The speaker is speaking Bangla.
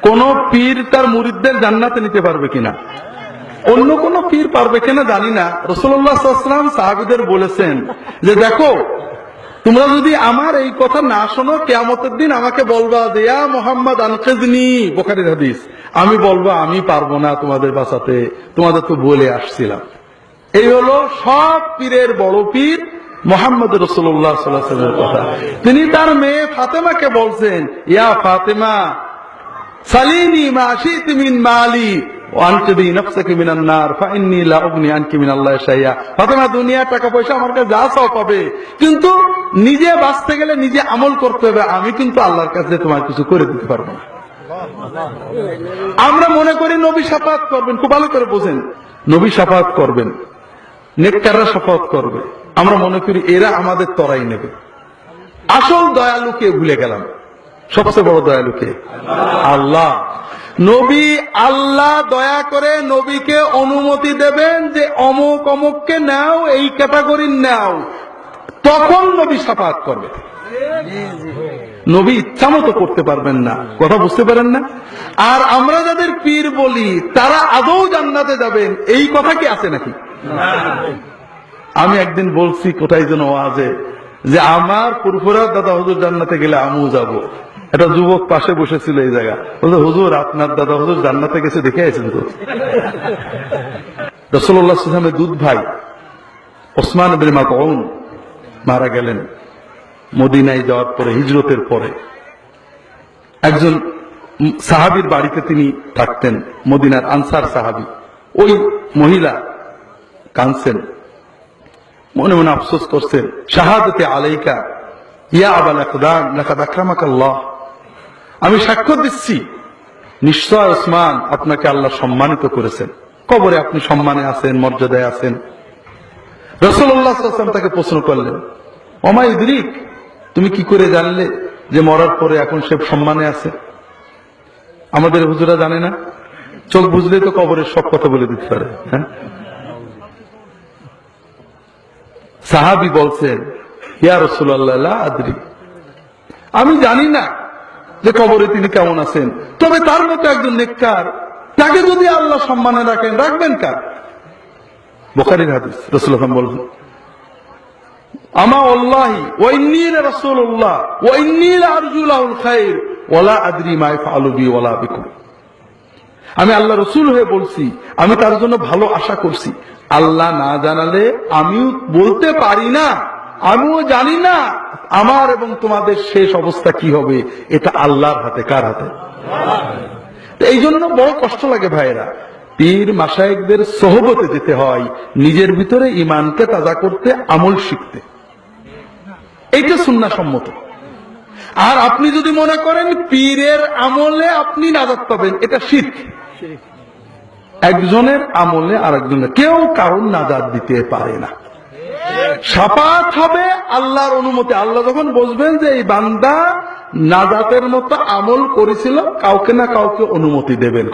কোন পীর তার মুরিদদের জান্নাতে নিতে পারবে কিনা, অন্য কোন পীর পারবে কিনা জানি না। রাসূলুল্লাহ সাল্লাল্লাহু আলাইহি ওয়াসাল্লাম সাহাবীদের বলেছেন যে দেখো, তোমরা যদি আমার এই কথা না শোনো, কিয়ামতের দিন আমাকে বলবা যে ইয়া মুহাম্মদ আনকিযনি, বুখারীর হাদিস। আমি বলবো আমি পারবো না তোমাদের বাঁচাতে, তোমাদের তো বলে আসছিলাম। এই হলো সব পীরের বড় পীর মুহাম্মদ রাসূলুল্লাহ সাল্লাল্লাহু আলাইহি ওয়াসাল্লামের কথা। তিনি তার মেয়ে ফাতেমাকে বলছেন, ইয়া ফাতেমা সালিনি মা শি'তি মিন মালি ওয়া আনকিযি নাফসাকি মিনান নার ফাইন্নী লা উগনি আনকি মিনাল্লাহি শাইআ। ফাতেমা, দুনিয়ার টাকা পয়সা আমার কাছে যা চাও পাবে, কিন্তু নিজে বাঁচতে গেলে নিজে আমল করতে হবে। আমি কিন্তু আল্লাহর কাছে তোমার কিছু করে দিতে পারবো না। আমরা মনে করি নবী শাফাআত করবেন, খুব ভালো করে বোঝেন, নবী শাফাআত করবেন, নেককাররা শাফাআত করবে। আমরা মনে করি এরা আমাদের তরাই নেবে। আসল দয়ালুকে ভুলে গেলাম। সবচেয়ে বড় দয়ালুকে আল্লাহ। নবী, আল্লাহ দয়া করে নবীকে অনুমতি দেবেন যে অমুক অমুককে নাও, এই ক্যাটাগরির নাও, তখন নবী শাফাআত করবে। নবী ইচ্ছা মতো করতে পারবেন না, কথা বুঝতে পারেন না? আর আমরা যাদের পীর বলি তারা আদৌ জান্নাতে যাবেন, এই কথা কি আছে নাকি? আমি একদিন বলছি কোথায় যেন ওয়াজে, যে আমার ফুরফুরার দাদা হুজুর জান্নাতে গেলে আমিও যাব। একটা যুবক পাশে বসেছিল এই জায়গা, বলছে হুজুর আপনার দাদা হুজুর জান্নাতে গেছে, দেখে আছেন তো? রাসূলুল্লাহ সাল্লাল্লাহু আলাইহি ওয়াসাল্লামের দুধ ভাই ওসমান ইবনে মাযউন মারা গেলেন মদিনায় যাওয়ার পরে, হিজরতের পরে। একজন সাহাবীর বাড়িতে তিনি থাকতেন, মদিনার আনসার সাহাবী। ওই মহিলা কাঁদছেন, মনে মনে আফসোস করছেন, শাহাদাতে আলাইকা ইয়া আবাল আকদাম লাকাদ আকরামাকাল্লাহ। আমি সাক্ষ্য দিচ্ছি নিশ্চয় ওসমান, আপনাকে আল্লাহ সম্মানিত করেছেন, কবরে আপনি সম্মানে আছেন, মর্যাদায় আছেন। রাসূলুল্লাহ সাল্লাল্লাহু আলাইহি ওয়াসাল্লাম তাকে প্রশ্ন করলেন, ওমা ইদরিক, তুমি কি করে জানলে যে মরার পরে এখন সে সম্মানে আছে? আমাদের হুজুরা জানে না, চোখ বুঝলে তো কবরের সব কথা বলে দিতে পারে। হ্যাঁ, সাহাবী বলছেন, ইয়া রাসূলুল্লাহ লা আদরি, আমি জানি না যে কবরে তিনি কেমন আছেন, তবে তার মতো একজন নেককার, তাকে যদি আল্লাহ সম্মানে রাখেন, রাখবেন কার? বুখারীর হাদিস। রাসূলুল্লাহ বলেন, আমা ওয়াল্লাহি ওয়া ইন্নী রাসূলুল্লাহ ওয়া ইন্নী আরজু লাহুল খায়র ওয়া লা আদরি মা ইয়াফআলু বি ওয়া লা বিকুম। আমি আল্লাহ রাসূল হয়ে বলছি, আমি তার জন্য ভালো আশা করছি। আল্লাহ না জানালে আমিও বলতে পারি না, আমিও জানি না আমার এবং তোমাদের শেষ অবস্থা কি হবে। এটা আল্লাহর হাতে। কার হাতে? এই জন্য বড় কষ্ট লাগে ভাইয়েরা, পীর মাশায়েখদের সোহবতে যেতে হয়, নিজের ভিতরে ঈমানকে তাজা করতে, আমল শিখতে। এইটা সুন্নাহ সম্মত। আর আপনি যদি মনে করেন পীরের আমলে আপনি নাজাত পাবেন, এটা শিরক। একজনের আমলে আরেকজনের, কেউ কারণ নাজাত দিতে পারে না। শাফাআত হবে আল্লাহর অনুমতি। আল্লাহ যখন বুঝবেন যে এই বান্দা নাজাতের মতো আমল করেছিল, কাউকে না কাউকে অনুমতি দেবেন।